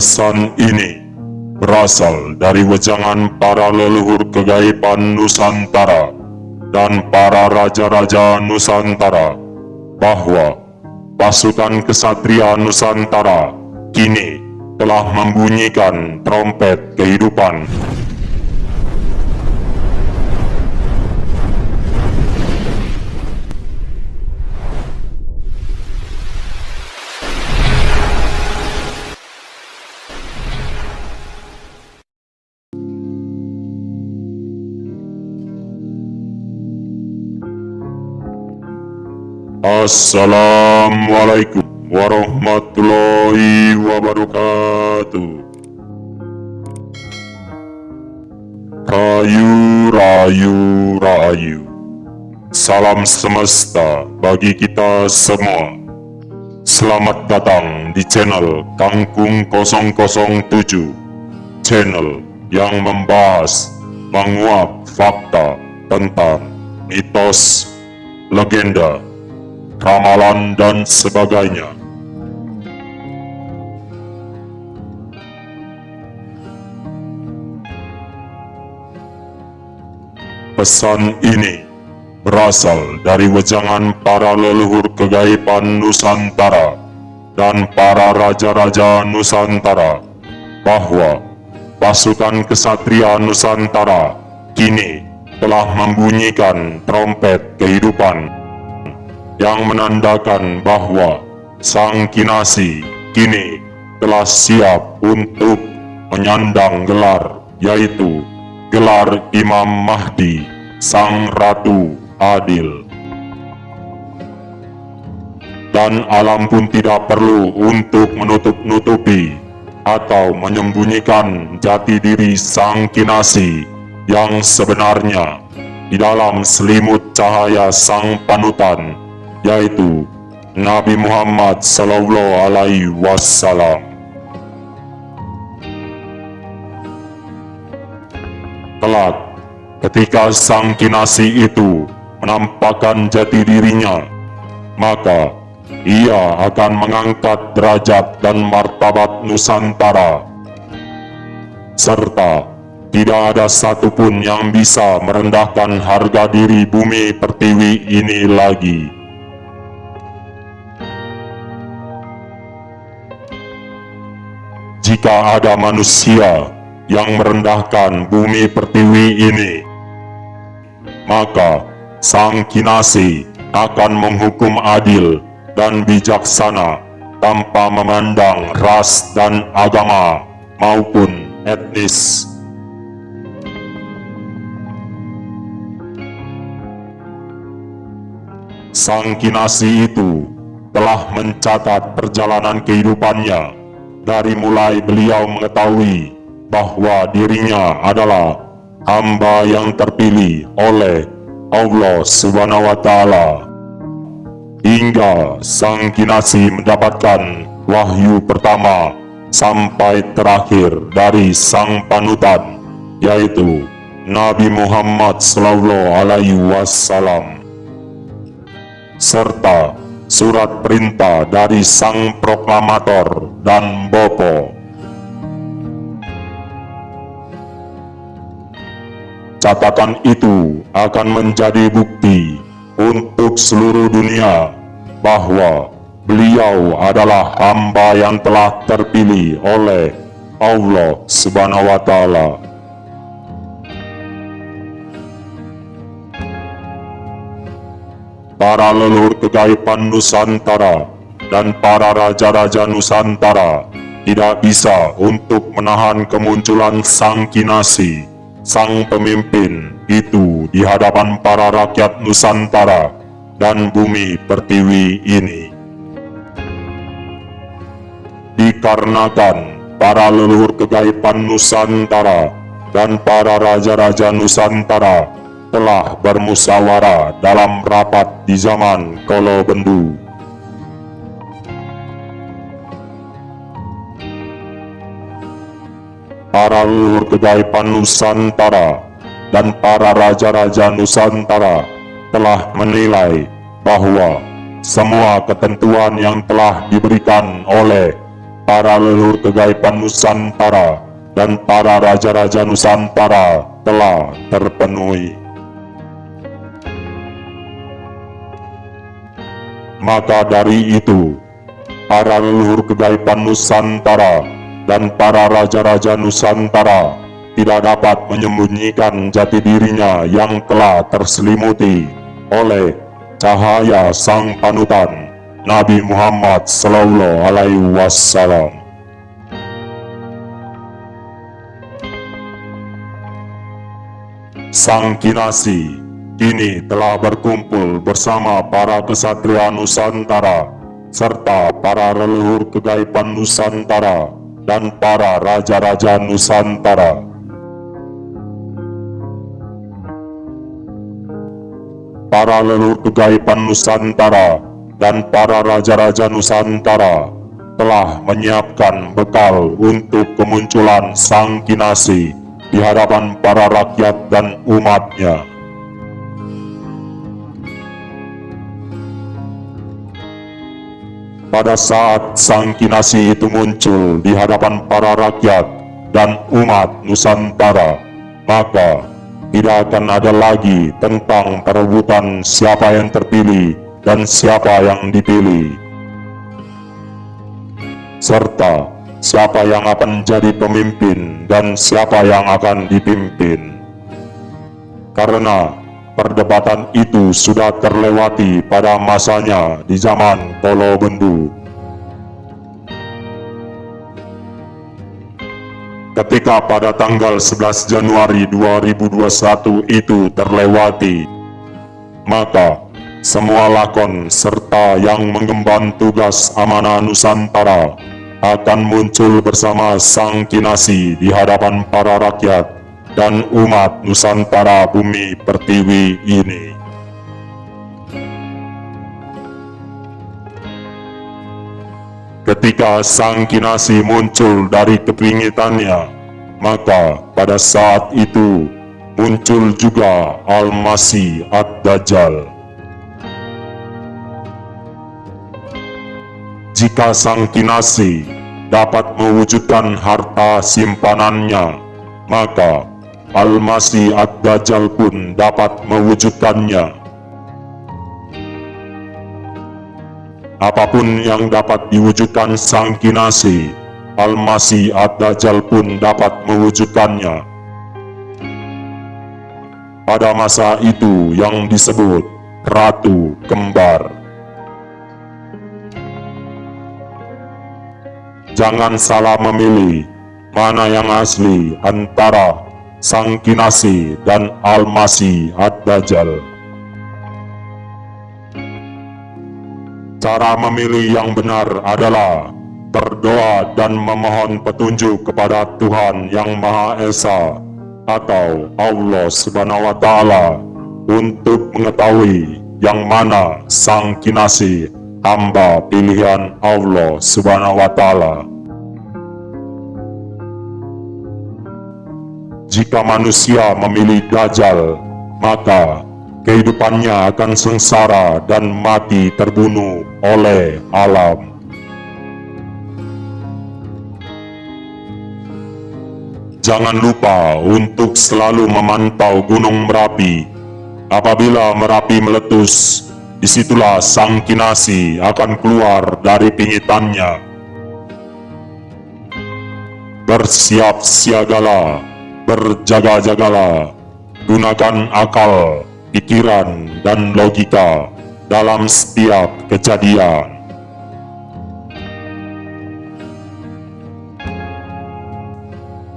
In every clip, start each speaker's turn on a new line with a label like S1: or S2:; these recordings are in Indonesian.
S1: Pesan ini berasal dari wejangan para leluhur kegaiban Nusantara dan para raja-raja Nusantara bahwa pasukan kesatria Nusantara kini telah membunyikan trompet kehidupan. Assalamualaikum warahmatullahi wabarakatuh. Rayu, rayu, rayu. Salam semesta bagi kita semua. Selamat datang di channel Kangkung 007, channel yang membahas, menguak fakta tentang mitos, legenda, ramalan, dan sebagainya. Pesan ini berasal dari wejangan para leluhur kegaiban Nusantara dan para raja-raja Nusantara bahwa pasukan kesatria Nusantara kini telah membunyikan trompet kehidupan yang menandakan bahwa Sang Kinasih kini telah siap untuk menyandang gelar, yaitu gelar Imam Mahdi, Sang Ratu Adil. Dan alam pun tidak perlu untuk menutup-nutupi atau menyembunyikan jati diri Sang Kinasih yang sebenarnya di dalam selimut cahaya Sang Panutan, yaitu Nabi Muhammad Sallallahu Alaihi Wasallam. Kelak, ketika Sang Kinasih itu menampakkan jati dirinya, maka ia akan mengangkat derajat dan martabat Nusantara, serta tidak ada satupun yang bisa merendahkan harga diri bumi pertiwi ini lagi. Jika ada manusia yang merendahkan bumi pertiwi ini, maka Sang Kinasih akan menghukum adil dan bijaksana tanpa memandang ras dan agama maupun etnis. Sang Kinasih itu telah mencatat perjalanan kehidupannya dari mulai beliau mengetahui bahwa dirinya adalah hamba yang terpilih oleh Allah Subhanahu wa Ta'ala, hingga Sang Kinasih mendapatkan wahyu pertama sampai terakhir dari Sang Panutan, yaitu Nabi Muhammad Sallallahu Alaihi Wasallam, serta surat perintah dari Sang Proklamator dan Bopo. Catatan itu akan menjadi bukti untuk seluruh dunia bahwa beliau adalah hamba yang telah terpilih oleh Allah Subhanahu wa Ta'ala. Para leluhur kegaiban Nusantara dan para raja-raja Nusantara tidak bisa untuk menahan kemunculan Sang Kinasih, sang pemimpin itu di hadapan para rakyat Nusantara dan bumi pertiwi ini. Dikarenakan para leluhur kegaiban Nusantara dan para raja-raja Nusantara telah bermusyawarah dalam rapat di zaman Kolo Bendu. Para leluhur kegaiban Nusantara dan para raja-raja Nusantara telah menilai bahwa semua ketentuan yang telah diberikan oleh para leluhur kegaiban Nusantara dan para raja-raja Nusantara telah terpenuhi. Maka dari itu, para leluhur kegaiban Nusantara dan para raja-raja Nusantara tidak dapat menyembunyikan jati dirinya yang telah terselimuti oleh cahaya sang panutan Nabi Muhammad Sallallahu Alaihi Wasallam. Sang Kinasi kini telah berkumpul bersama para kesatria Nusantara serta para leluhur kegaiban Nusantara dan para raja-raja Nusantara. Para leluhur kegaiban Nusantara dan para raja-raja Nusantara telah menyiapkan bekal untuk kemunculan Sang Kinasi di hadapan para rakyat dan umatnya. Pada saat Sang Kinasi itu muncul di hadapan para rakyat dan umat Nusantara, maka tidak akan ada lagi tentang perebutan siapa yang terpilih dan siapa yang dipilih, serta siapa yang akan menjadi pemimpin dan siapa yang akan dipimpin. Karena perdebatan itu sudah terlewati pada masanya di zaman Kolo Bendu. Ketika pada tanggal 11 Januari 2021 itu terlewati, maka semua lakon serta yang mengemban tugas amanah Nusantara akan muncul bersama Sang Kinasi di hadapan para rakyat dan umat Nusantara bumi pertiwi ini. Ketika Sang Kinasi muncul dari kepingitannya, maka pada saat itu muncul juga Al-Masih Ad-Dajjal. Jika Sang Kinasi dapat mewujudkan harta simpanannya, maka Al-Masih Ad-Dajjal pun dapat mewujudkannya. Apapun yang dapat diwujudkan Sang Kinasi, Al-Masih Ad-Dajjal pun dapat mewujudkannya. Pada masa itu yang disebut Ratu Kembar. Jangan salah memilih mana yang asli antara Sang Kinasi dan Al-Masih Ad-Dajjal. Cara memilih yang benar adalah berdoa dan memohon petunjuk kepada Tuhan Yang Maha Esa atau Allah Subhanahu wa Ta'ala untuk mengetahui yang mana Sang Kinasi, hamba pilihan Allah Subhanahu wa Ta'ala. Jika manusia memilih Dajjal, maka kehidupannya akan sengsara dan mati terbunuh oleh alam. Jangan lupa untuk selalu memantau Gunung Merapi. Apabila Merapi meletus, disitulah Sang Kinasi akan keluar dari pingitannya. Bersiap siagalah, berjaga-jagalah, gunakan akal, pikiran, dan logika dalam setiap kejadian.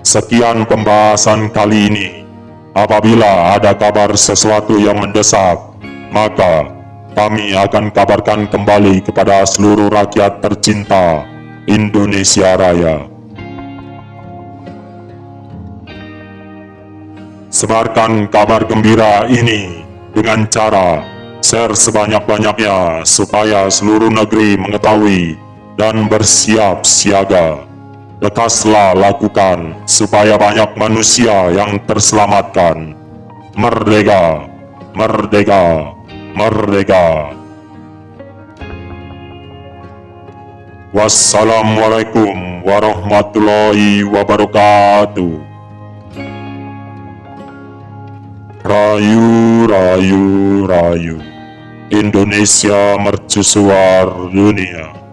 S1: Sekian pembahasan kali ini. Apabila ada kabar sesuatu yang mendesak, maka kami akan kabarkan kembali kepada seluruh rakyat tercinta Indonesia Raya. Sebarkan kabar gembira ini dengan cara share sebanyak-banyaknya supaya seluruh negeri mengetahui dan bersiap siaga. Lekaslah lakukan supaya banyak manusia yang terselamatkan. Merdeka, merdeka, merdeka. Wassalamualaikum warahmatullahi wabarakatuh. Rayu, rayu, rayu, Indonesia mercusuar dunia.